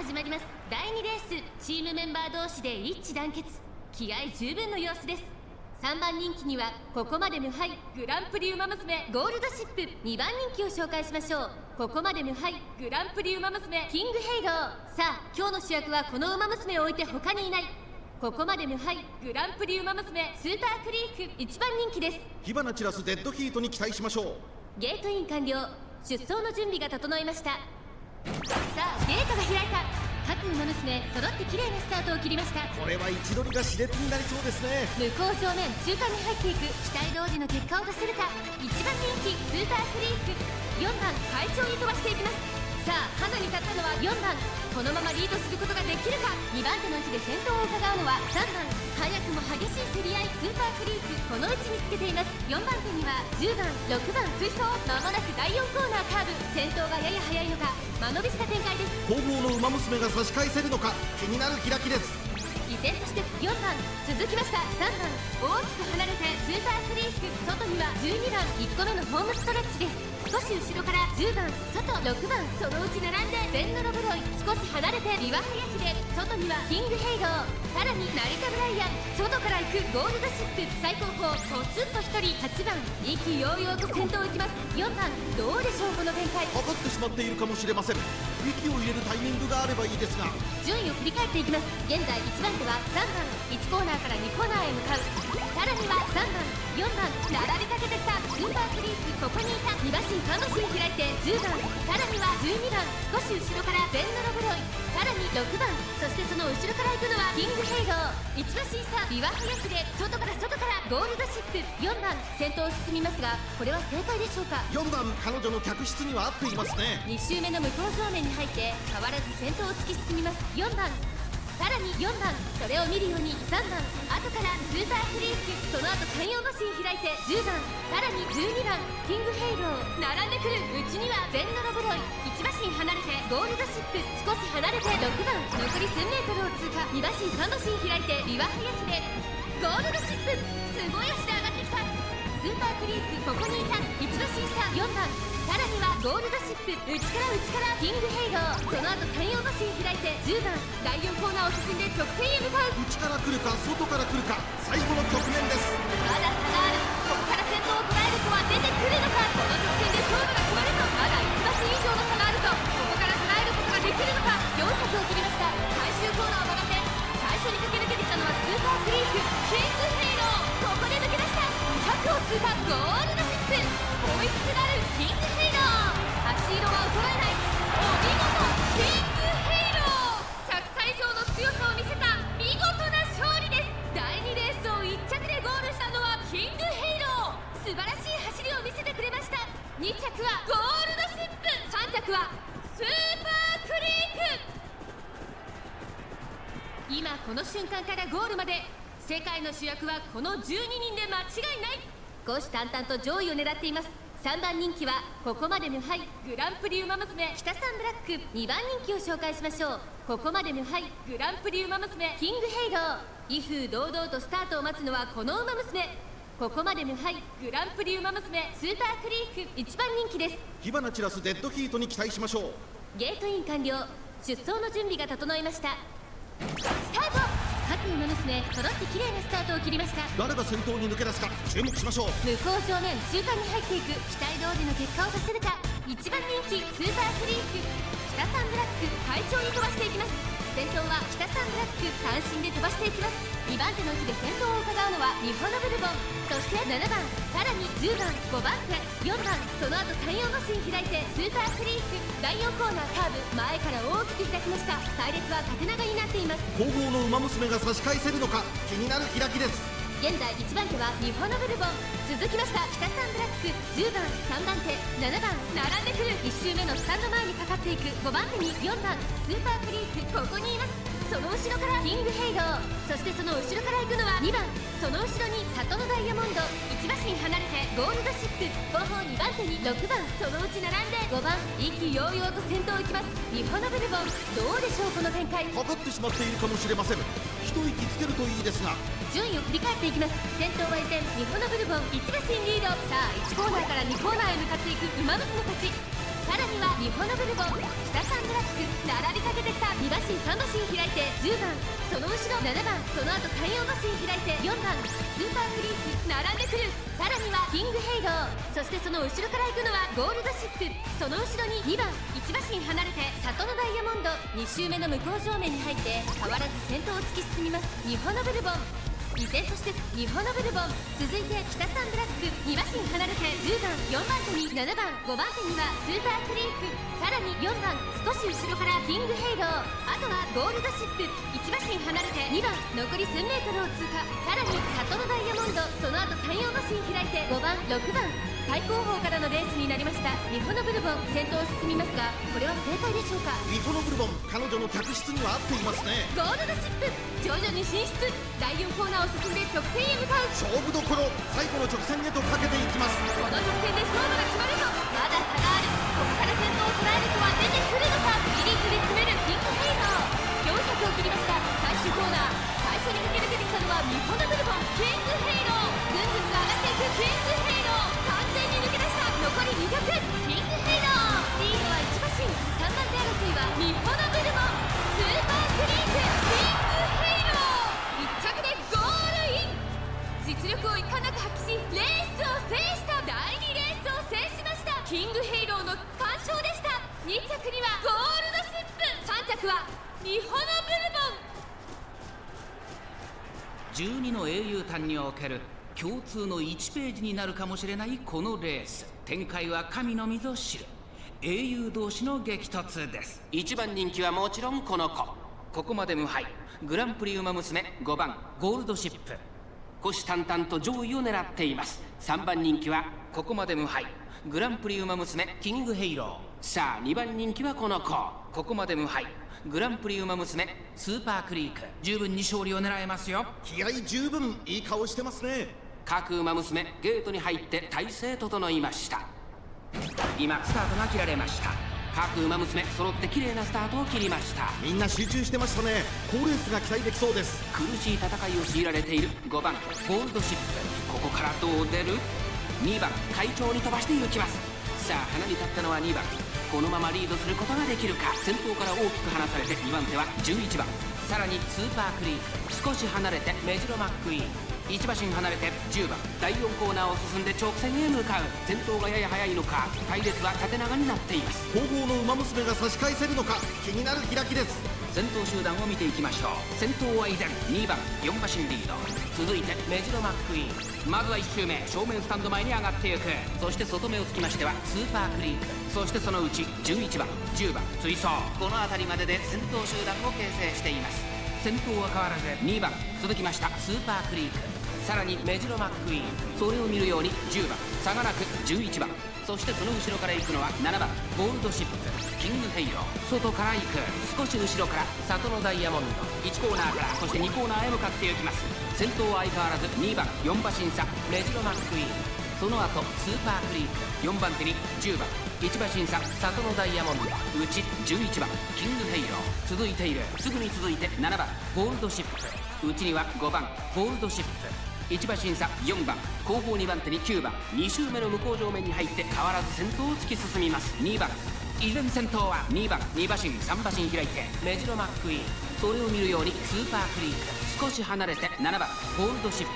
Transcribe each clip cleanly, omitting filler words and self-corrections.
始まります。第2レース、チームメンバー同士で一致団結、気合十分の様子です。3番人気にはここまで無敗グランプリウマ娘ゴールドシップ、2番人気を紹介しましょう。ここまで無敗グランプリウマ娘キングヘイロー。さあ今日の主役はこのウマ娘を置いて他にいない。ここまで無敗グランプリウマ娘スーパークリーク、1番人気です。火花散らすデッドヒートに期待しましょう。ゲートイン完了、出走の準備が整いました。さあゲートが開いた。各馬娘揃って綺麗なスタートを切りました。これは位置取りが熾烈になりそうですね。向こう正面中間に入っていく、期待通りの結果を出せるか。1番人気スーパークリーク、4番快調に飛ばしていきます。さあ花に立ったのは4番、このままリードすることができるか。2番手の位置で先頭を伺うのは3番、早くも激しい競り合い。スーパークリークこの位置につけています。4番手には10番6番追走。まもなく第4コーナーカーブ、先頭がやや速いのか間延びした展開です。後方の馬娘が差し返せるのか気になる開きです。依然として4番続きました。3番大きく離れてスーパークリーク、外には12番1個目のホームストレッチです。少し後ろから10番外、6番そのうち並んでゼンノロブロイ、少し離れてビワハヤヒデ、外にはキングヘイロー、さらに成田ブライアン、外から行くゴールドシップ、最後方ポツンと1人。8番意気揚々と先頭を行きます。4番どうでしょうこの展開。かかってしまっているかもしれません。息を入れるタイミングがあればいいですが。順位を振り返っていきます。現在1番手は3番、1コーナーから2コーナーへ向かう。さらには3番4番並びかけてきた。スーパークリークここにいた。2馬身3馬身開いて10番、さらには12番少し後ろからゼンノロブロイ、さらに6番、そしてその後ろから行くのはキングヘイロー。1馬身差ビワハヤヒデ、外からゴールドシップ。4番先頭を進みますが、これは正解でしょうか。4番彼女の客室には合っていますね。2周目の向こう正面に入って変わらず先頭を突き進みます。4番さらに4番、それを見るように3番後からスーパークリーク、その後3、4馬身開いて10番、さらに12番キングヘイロー並んでくる。うちにはゼンノロブロイ、1馬身離れてゴールドシップ、少し離れて6番、残り1000メートルを通過。2馬身3馬身開いてビワハヤヒデ、ゴールドシップすごい足で上がってきた。スーパークリークここにいた。1馬身差4番、さらにはゴールドシップ、内からキングヘイロー、その後3、4馬身開いて10番、第4コーナーを進んで直線へ向かう。内から来るか外から来るか、最後の局面です。まだ差がある。ここから先頭を捉える子は出てくるのか。この直線で勝負が決まるとまだ1馬身以上の差があると、ここから捉えることができるのか。400を切りました。最終コーナーを曲がって最初に駆け抜けてきたのはスーパークリーク、キングヘイローここで抜け出した。200を通過、ゴールドシップ、追いつつなるキングヘイロー、足色は衰えない。お見事キングヘイロー、100歳以上の強さを見せた見事な勝利です。第2レースを1着でゴールしたのはキングヘイロー、素晴らしい走りを見せてくれました。2着はゴールドシップ、3着はスーパークリーク。今この瞬間からゴールまで世界の主役はこの12人で間違いない。虎視眈々と上位を狙っています。3番人気はここまで無敗グランプリウマ娘北サンブラック、2番人気を紹介しましょう。ここまで無敗グランプリウマ娘キングヘイロー、威風堂々とスタートを待つのはこのウマ娘。ここまで無敗グランプリウマ娘スーパークリーク、1番人気です。火花散らすデッドヒートに期待しましょう。ゲートイン完了、出走の準備が整いました。スタート。各馬娘揃って綺麗なスタートを切りました。誰が先頭に抜け出すか注目しましょう。向こう正面中間に入っていく、期待通りの結果を出せるか。1番人気スーパークリーク、北サンブラック快調に飛ばしていきます。先頭は北サンブラック単身で飛ばしていきます。2番手の位置で先頭を伺うのは日本のブルボン、そして7番、さらに10番5番手4番、その後3、4馬身開いてスーパークリーク、第4コーナーカーブ、前から大きく開きました。隊列は縦長になっています。後方の馬娘が差し返せるのか気になる開きです。現在1番手は日本のブルボン、続きました北サンブラック、10番3番手7番並んでくる。1周目のスタンド前にかかっていく5番手に4番スーパークリークここにいます。その後ろからキングヘイロー、そしてその後ろから行くのは2番、その後ろに里のダイヤモンド、1馬身離れてゴールドシップ、後方2番手に6番、そのうち並んで5番、意気揚々と先頭を行きます。日本のブルボンどうでしょうこの展開。かかってしまっているかもしれません。一息つけるといいですが。順位を振り返っていきます。先頭は依然日本のブルボン1馬身リード。さあ1コーナーから2コーナーへ向かっていく馬娘たち。さらには日本のブルボン、北サンブラック、並びかけてきた2馬身3馬身開いて10番、その後ろ7番、その後3、4馬身開いて4番、スーパーフリーク並んでくる。さらにはキングヘイロー、そしてその後ろから行くのはゴールドシップ、その後ろに2番、1馬身離れて里のダイヤモンド。2周目の向こう正面に入って変わらず先頭を突き進みます日本のブルボン。依然として日本のブルボン、続いて北サンブラック、2馬身離れて10番、4番手に7番、5番手にはスーパークリーク、さらに4番、少し後ろからキングヘイロー、あとはゴールドシップ、1馬身離れて2番、残り1000メートルを通過。さらに里のダイヤモンド、その後3、4馬身開いて5番、6番、最高峰からのレースになりました。日本のブルボン先頭を進みますが、これは正解でしょうか。ミホノブルボン、彼女の客室には合っていますね。ゴールドシップ、徐々に進出、第4コーナーを進んで直線へ向かう。勝負どころ、最後の直線へとかけていきます。この直線で勝負が決まるとまだ差がある。ここから先頭を捉える人は出てくるのか。リリーフで詰めるキングヘイロー、400を切りました。最終コーナー、最初に駆け抜けてきたのは日本のブルボン、キングヘイロー、ぐんぐんと上がっていくキングヘイロー、完全に抜け出した。残り200、キングヘイロー、リードは1馬身、3番手争いは日本のブルボン、スーパークリーク、キングヘイロー、1着でゴールイン。実力を遺憾なく発揮しレースを制した。第2レースを制しました。キングヘイローの完勝でした。2着にはゴールドシップ、3着は日本のブルボン。12の英雄譚における共通の1ページになるかもしれないこのレース、展開は神のみぞ知る英雄同士の激突です。1番人気はもちろんこの子。ここまで無敗、グランプリウマ娘5番ゴールドシップ、虎視眈々と上位を狙っています。3番人気はここまで無敗、グランプリウマ娘キングヘイロー。さあ2番人気はこの子。ここまで無敗、グランプリウマ娘スーパークリーク、十分に勝利を狙えますよ。気合十分、いい顔してますね。各馬娘ゲートに入って体勢整いました。今スタートが切られました。各馬娘揃って綺麗なスタートを切りました。みんな集中してましたね。好レースが期待できそうです。苦しい戦いを強いられている5番ゴールドシップ、ここからどう出る。2番快調に飛ばしていきます。さあ花に立ったのは2番、このままリードすることができるか。先頭から大きく離されて2番手は11番、さらにスーパークリーク、少し離れてメジロマックイーン、1馬身離れて10番、第4コーナーを進んで直線へ向かう。先頭がやや速いのか、隊列は縦長になっています。後方の馬娘が差し返せるのか、気になる開きです。先頭集団を見ていきましょう。先頭は依然2番4馬身リード、続いてメジロマックイーン、まずは1周目正面スタンド前に上がっていく。そして外目をつきましてはスーパークリーク、そしてそのうち11番10番追走、この辺りまでで先頭集団を形成しています。先頭は変わらず2番、続きましたスーパークリーク、さらにメジロマックイーン、それを見るように10番、差がなく11番、そしてその後ろから行くのは7番ゴールドシップ、キングヘイロー、外から行く。少し後ろから里のダイヤモンド、1コーナーからそして2コーナーへ向かっていきます。先頭は相変わらず2番4馬身差メジロマックイーン、その後スーパークリーク、4番手に10番1馬身差里のダイヤモンド、うち11番キングヘイロー、続いている。すぐに続いて7番ゴールドシップ、うちには5番ゴールドシップ、1馬身差4番、後方2番手に9番、2周目の向こう上面に入って変わらず先頭を突き進みます。2番、依然先頭は2番2馬身3馬身開いてメジロマックイーン、それを見るようにスーパークリーク、少し離れて7番ゴールドシップ、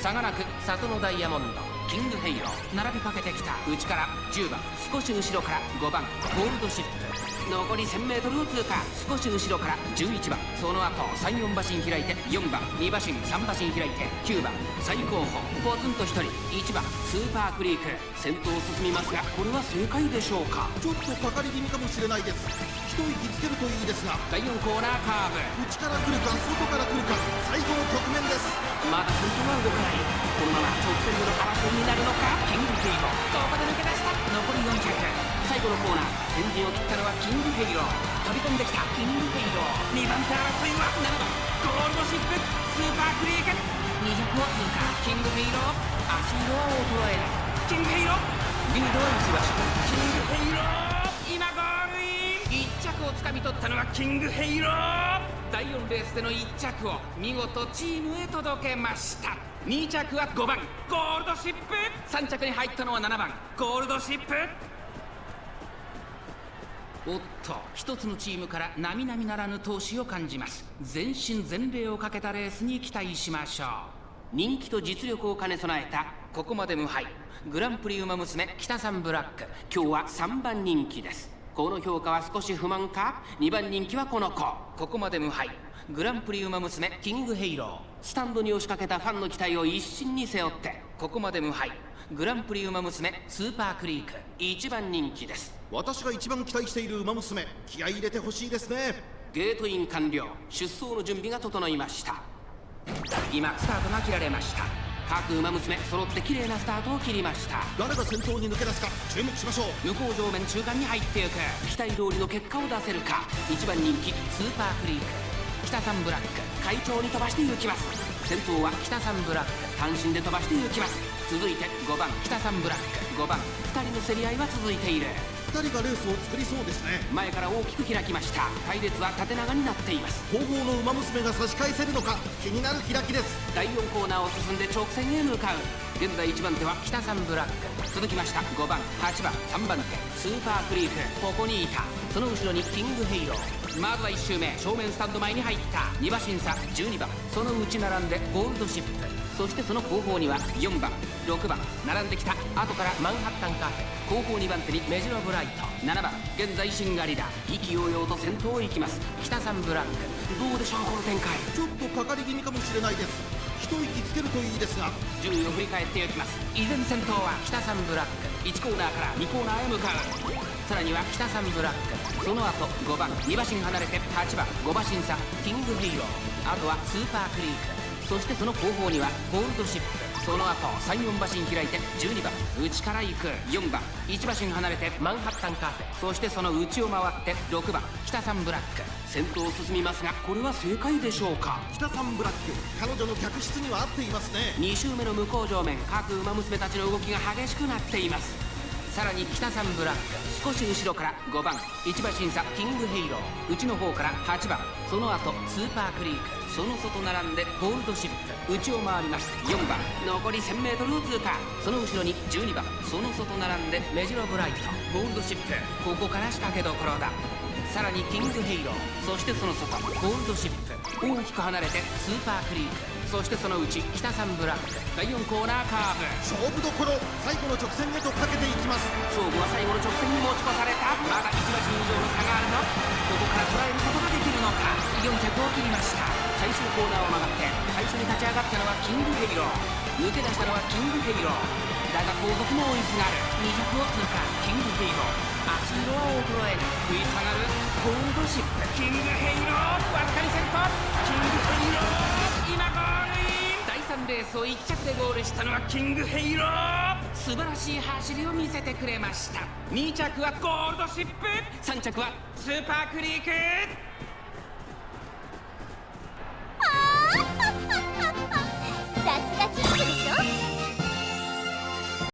差がなく里のダイヤモンド、キングヘイロー、並びかけてきた。内から10番、少し後ろから5番ゴールドシップ、残り 1000m を通過、少し後ろから11番、その後3、4馬身開いて4番2馬身3馬身開いて9番、最後方ポツンと1人1番スーパークリーク、先頭を進みますがこれは正解でしょうか。ちょっとかかり気味かもしれないです。一息つけるといいですが、第4コーナーカーブ、内から来るか外から来るか、最後の局面です。まだ先頭は動かない。このまま直線での争いになるのか。キングヘイロー、どこで抜け出した。残り400、最後のコーナー、先陣を切ったのはキングヘイロー、飛び込んできたキングヘイロー、2番手争いは7番ゴールドシップスーパークリーク、200を通過。キングヘイロー、足色は衰えない。キングヘイロー、リードは石橋、キングヘイロー、今ゴールイン。1着をつかみ取ったのはキングヘイロー。第4レースでの1着を見事チームへ届けました。2着は5番ゴールドシップ、3着に入ったのは7番ゴールドシップ。おっと、一つのチームから並々ならぬ闘志を感じます。全身全霊をかけたレースに期待しましょう。人気と実力を兼ね備えたここまで無敗グランプリウマ娘北さんブラック、今日は3番人気です。この評価は少し不満か。2番人気はこの子、ここまで無敗グランプリウマ娘キングヘイロー、スタンドに押しかけたファンの期待を一身に背負ってここまで無敗グランプリウマ娘スーパークリーク、1番人気です。私が一番期待している馬娘、気合い入れてほしいですね。ゲートイン完了、出走の準備が整いました。今スタートが切られました。各馬娘揃って綺麗なスタートを切りました。誰が先頭に抜け出すか注目しましょう。向こう上面中間に入っていく、期待通りの結果を出せるか。1番人気スーパークリーク、北さんブラック快調に飛ばして行きます。先頭は北さんブラック、単身で飛ばして行きます。続いて5番北さんブラック、5番2人の競り合いは続いている。2人がレースを作りそうですね。前から大きく開きました。隊列は縦長になっています。後方の馬娘が差し返せるのか気になる開きです。第4コーナーを進んで直線へ向かう。現在1番手は北さんブラック、続きました5番8番3番手スーパークリーク、ここにいた。その後ろにキングヘイロー。まずは1周目正面スタンド前に入った2馬審査12番、その内並んでゴールドシップ、そしてその後方には4番6番並んできた。後からマンハッタンカフェ、後方2番手にメジロブライト、7番現在シンガリダ、意気揚々と先頭を行きます北さんブラック。どうでしょうこの展開。ちょっとかかり気味かもしれないです。一息つけるといいですが。順位を振り返っていきます。依然先頭は北さんブラック、1コーナーから2コーナーへ向かう。さらには北さんブラック、その後5番2馬身離れて8番5馬身差キングヘイロー、あとはスーパークリーク、そしてその後方にはゴールドシップ、その後3、4馬身開いて12番内から行く、4番1馬身離れてマンハッタンカフェ、そしてその内を回って6番北さんブラック、先頭を進みますがこれは正解でしょうか。北さんブラック、彼女の客室には合っていますね。2周目の向こう上面、各馬娘たちの動きが激しくなっています。さらに北さんブラック、少し後ろから5番1馬審査キングヘイロー、内の方から8番、その後スーパークリーク、その外並んでゴールドシップ、内を回ります4番、残り 1000m を通過、その後ろに12番、その外並んでメジロブライト、ゴールドシップ、ここから仕掛けどころだ。さらにキングヘイロー、そしてその外ゴールドシップ、大きく離れてスーパークリーク、そしてその内北さんブラック、第4コーナーカーブ、勝負どころ、最後の直線へとかけていきます。勝負は最後の直線に持ち越された。まだ1馬身以上の差があるの。ここから捉えることができるのか。4着を切りました。最終コーナーを曲がって最初に立ち上がったのはキングヘイロー、抜け出したのはキングヘイロー、だが後続も追いすがる。200を通過キングヘイロー、足色は衰えない、食い下がるゴールドシップ、キングヘイローわずかに先頭、キングヘイロー今ゴールイン。第3レースを1着でゴールしたのはキングヘイロー、素晴らしい走りを見せてくれました。2着はゴールドシップ、3着はスーパークリーク。